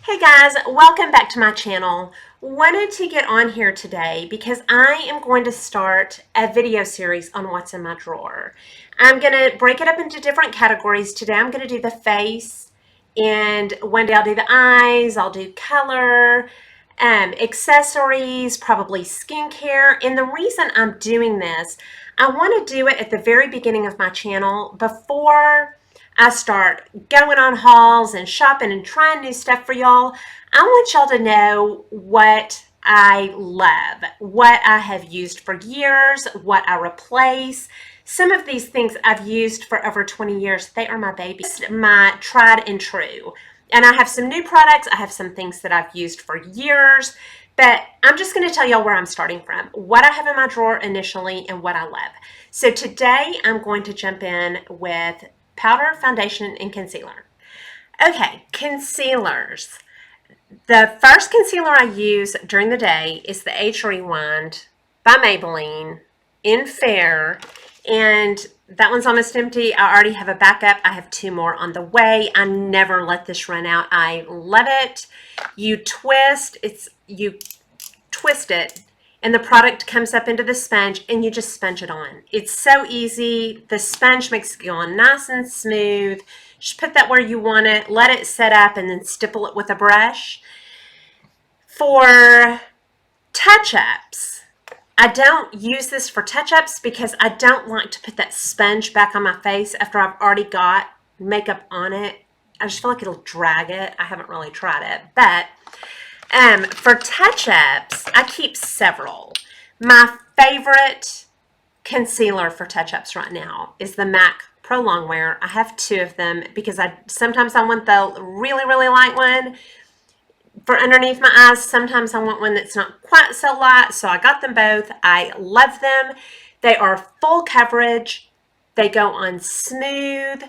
Hey guys, welcome back to my channel. Wanted to get on here today because I am going to start a video series on what's in my drawer. I'm going to break it up into different categories. Today I'm going to do the face, and one day I'll do the eyes, I'll do color, accessories, probably skincare. And the reason I'm doing this, I want to do it at the very beginning of my channel before I start going on hauls and shopping and trying new stuff for y'all. I want y'all to know what I love, what I have used for years, what I replace. Some of these things I've used for over 20 years. They are my babies, my tried and true. And I have some new products. I have some things that I've used for years. But I'm just going to tell y'all where I'm starting from, what I have in my drawer initially, and what I love. So today I'm going to jump in with powder, foundation, and concealer. Okay, concealers. The first concealer I use during the day is the Age Rewind by Maybelline in Fair, and that one's almost empty. I already have a backup. I have two more on the way. I never let this run out. I love it. You twist it, and the product comes up into the sponge, and you just sponge it on. It's so easy. The sponge makes it go on nice and smooth. Just put that where you want it, let it set up, and then stipple it with a brush. For touch-ups, I don't use this for touch-ups because I don't like to put that sponge back on my face after I've already got makeup on it. I just feel like it'll drag it. I haven't really tried it, but for touch-ups, I keep several. My favorite concealer for touch-ups right now is the MAC Pro Longwear. I have two of them because sometimes I want the really, really light one for underneath my eyes. Sometimes I want one that's not quite so light, so I got them both. I love them. They are full coverage. They go on smooth.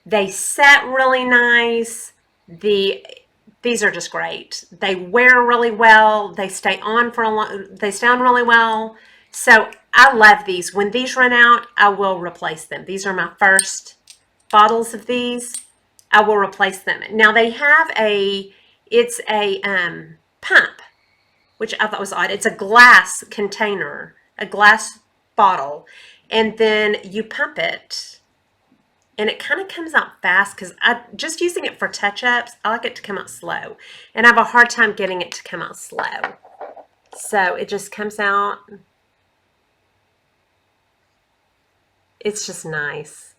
They set really nice. These are just great. They wear really well. They stay on really well. So I love these. When these run out, I will replace them. These are my first bottles of these. I will replace them. Now they have it's a pump, which I thought was odd. It's a glass container, a glass bottle, and then you pump it. And it kind of comes out fast because just using it for touch-ups, I like it to come out slow. And I have a hard time getting it to come out slow. So it just comes out. It's just nice.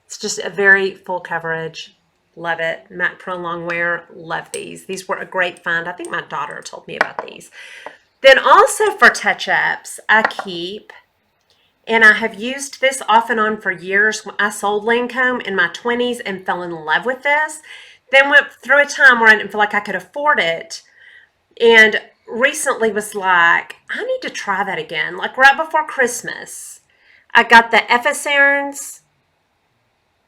It's just a very full coverage. Love it. MAC Pro Longwear. Love these. These were a great find. I think my daughter told me about these. Then also for touch-ups, I keep... And I have used this off and on for years. I sold Lancome in my 20s and fell in love with this. Then went through a time where I didn't feel like I could afford it. And recently was like, I need to try that again. Like right before Christmas, I got the FS Aarons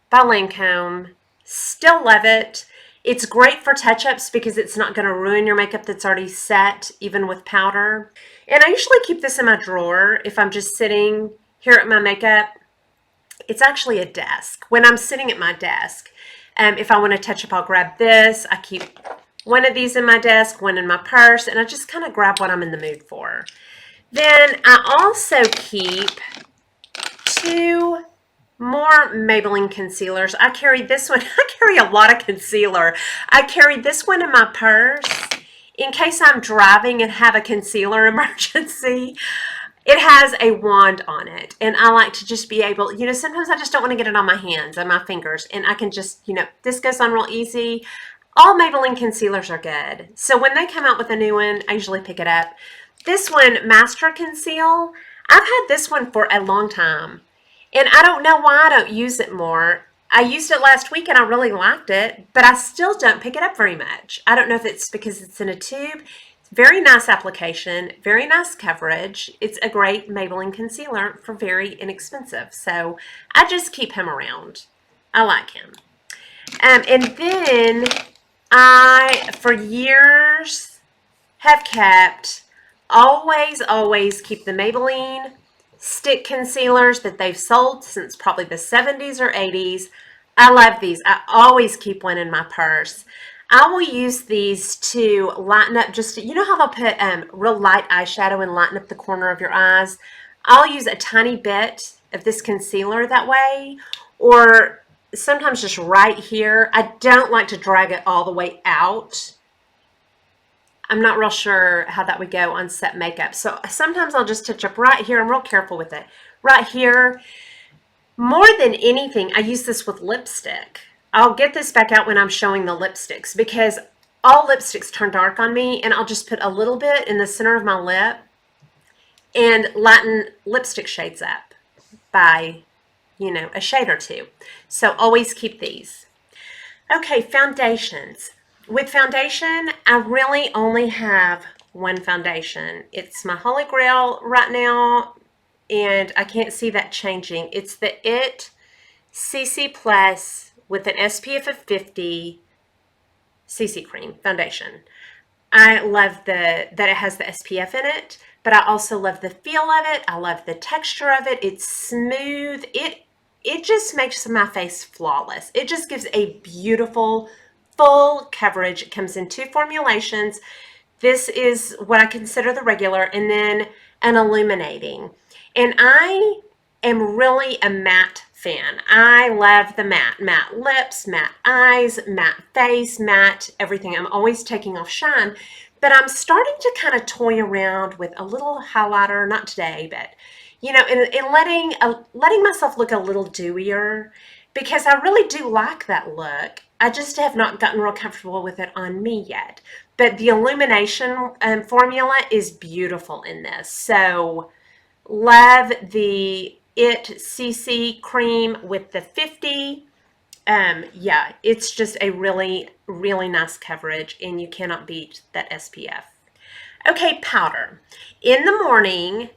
by Lancome. Still love it. It's great for touch-ups because it's not going to ruin your makeup that's already set, even with powder. And I usually keep this in my drawer if I'm just sitting here at my makeup. It's actually a desk. When I'm sitting at my desk, if I want to touch up, I'll grab this. I keep one of these in my desk, one in my purse, and I just kind of grab what I'm in the mood for. Then I also keep two more Maybelline concealers. I carry this one. I carry a lot of concealer. I carry this one in my purse in case I'm driving and have a concealer emergency. It has a wand on it, and I like to just be able, sometimes I just don't want to get it on my hands and my fingers, and I can just, this goes on real easy. All Maybelline concealers are good. So when they come out with a new one, I usually pick it up. This one, Master Conceal, I've had this one for a long time, and I don't know why I don't use it more. I used it last week and I really liked it, but I still don't pick it up very much. I don't know if it's because it's in a tube. Very nice application, very nice coverage. It's a great Maybelline concealer for very inexpensive. So I just keep him around. I like him. And then I, for years, have kept, always keep the Maybelline stick concealers that they've sold since probably the 70s or 80s. I love these. I always keep one in my purse. I will use these to lighten up just, you know how they'll put real light eyeshadow and lighten up the corner of your eyes? I'll use a tiny bit of this concealer that way, or sometimes just right here. I don't like to drag it all the way out. I'm not real sure how that would go on set makeup. So sometimes I'll just touch up right here. I'm real careful with it. Right here. More than anything, I use this with lipstick. I'll get this back out when I'm showing the lipsticks because all lipsticks turn dark on me, and I'll just put a little bit in the center of my lip and lighten lipstick shades up by, you know, a shade or two. So always keep these. Okay, foundations. With foundation, I really only have one foundation. It's my Holy Grail right now, and I can't see that changing. It's the IT CC Plus with an SPF of 50 CC cream foundation. I love that it has the SPF in it, but I also love the feel of it. I love the texture of it. It's smooth. It just makes my face flawless. It just gives a beautiful, full coverage. It comes in two formulations. This is what I consider the regular, and then an illuminating. And I am really a matte fan. I love the matte. Matte lips, matte eyes, matte face, matte everything. I'm always taking off shine. But I'm starting to kind of toy around with a little highlighter, not today, but, you know, in letting myself look a little dewier, because I really do like that look. I just have not gotten real comfortable with it on me yet. But the illumination formula is beautiful in this. So love the IT CC cream with the 50. Yeah, it's just a really, really nice coverage, and you cannot beat that SPF. Okay, powder. In the morning,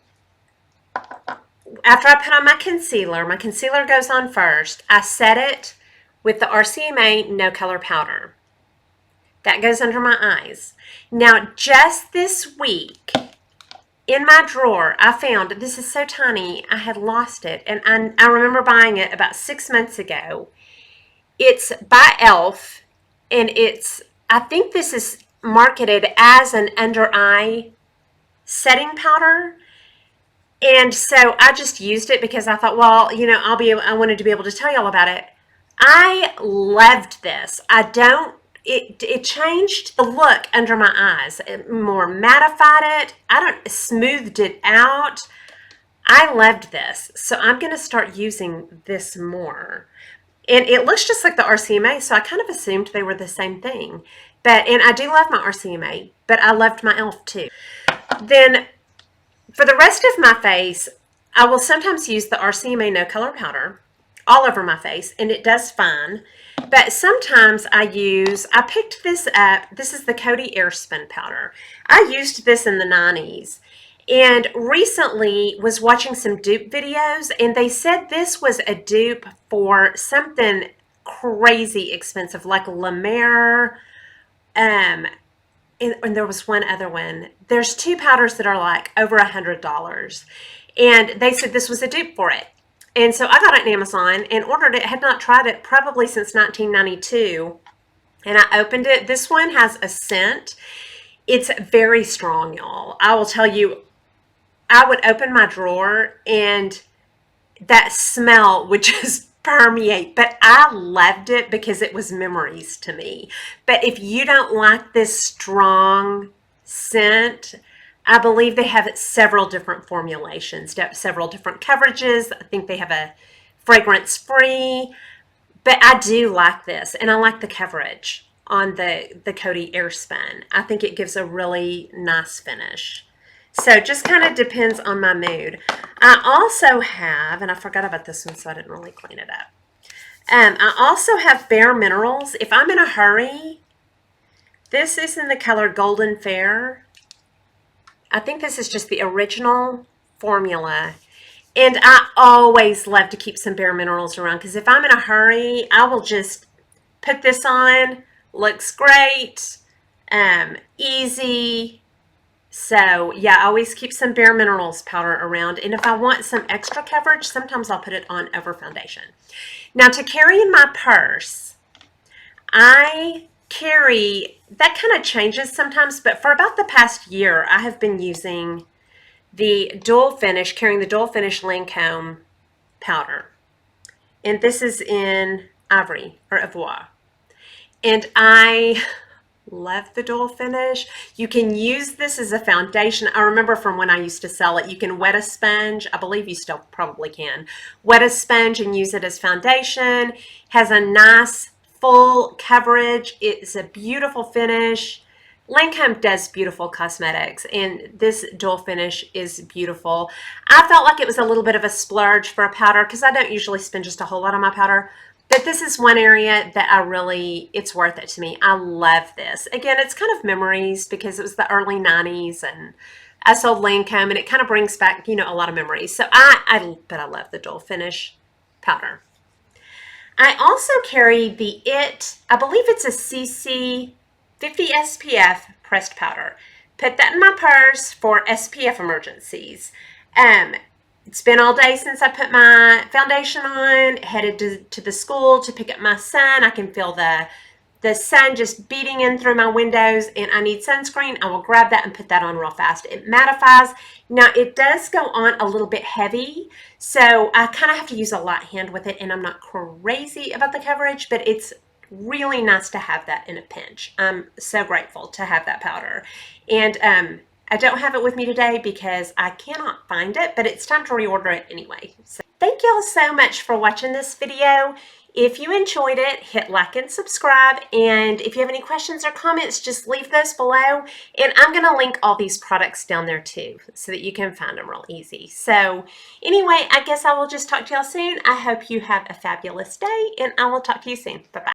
after I put on my concealer goes on first. I set it with the RCMA No Color Powder. That goes under my eyes. Now, just this week, in my drawer, I found, this is so tiny, I had lost it, and I remember buying it about 6 months ago. It's by e.l.f., and I think this is marketed as an under eye setting powder. And so I just used it because I thought, well, you know, I wanted to be able to tell y'all about it. I loved this. It changed the look under my eyes. It more mattified it. Smoothed it out. I loved this. So I'm going to start using this more. And it looks just like the RCMA, so I kind of assumed they were the same thing. And I do love my RCMA, but I loved my e.l.f. too. Then for the rest of my face, I will sometimes use the RCMA No Color Powder all over my face, and it does fine. But sometimes I picked this up. This is the Cody Airspun powder. I used this in the 90s. And recently was watching some dupe videos, and they said this was a dupe for something crazy expensive, like La Mer, and there was one other one. There's two powders that are like over $100, and they said this was a dupe for it. And so I got it on Amazon and ordered it. Had not tried it probably since 1992, and I opened it. This one has a scent. It's very strong, y'all. I will tell you, I would open my drawer and that smell would just permeate, but I loved it because it was memories to me. But if you don't like this strong scent, I believe they have several different formulations, several different coverages. I think they have a fragrance free, but I do like this, and I like the coverage on the Cody Airspun. I think it gives a really nice finish. So it just kind of depends on my mood. I also have, and I forgot about this one, so I didn't really clean it up. I also have Bare Minerals. If I'm in a hurry, this is in the color Golden Fair. I think this is just the original formula. And I always love to keep some Bare Minerals around, because if I'm in a hurry, I will just put this on. Looks great. Easy. So yeah, I always keep some Bare Minerals powder around, and if I want some extra coverage, sometimes I'll put it on over foundation. Now, to carry in my purse, I carry, that kind of changes sometimes, but for about the past year, I have been using the dual finish, carrying the dual finish Lancome powder. And this is in Ivory or Ivoire. And I love the dual finish. You can use this as a foundation. I remember from when I used to sell it, you can wet a sponge. I believe you still probably can. Wet a sponge and use it as foundation. Has a nice full coverage. It's a beautiful finish. Lancome does beautiful cosmetics, and this dual finish is beautiful. I felt like it was a little bit of a splurge for a powder because I don't usually spend just a whole lot on my powder. But this is one area that it's worth it to me. I love this. Again, it's kind of memories because it was the early 90s and I sold Lancome and it kind of brings back, a lot of memories. So but I love the dual finish powder. I also carry the I believe it's a CC 50 SPF pressed powder. Put that in my purse for SPF emergencies. It's been all day since I put my foundation on, headed to the school to pick up my son. I can feel the sun just beating in through my windows and I need sunscreen. I will grab that and put that on real fast. It mattifies. Now it does go on a little bit heavy, so I kind of have to use a light hand with it, and I'm not crazy about the coverage, but it's really nice to have that in a pinch. I'm so grateful to have that powder. And I don't have it with me today because I cannot find it, but it's time to reorder it anyway. So thank y'all so much for watching this video. If you enjoyed it, hit like and subscribe. And if you have any questions or comments, just leave those below. And I'm going to link all these products down there too, so that you can find them real easy. So anyway, I guess I will just talk to y'all soon. I hope you have a fabulous day, and I will talk to you soon. Bye-bye.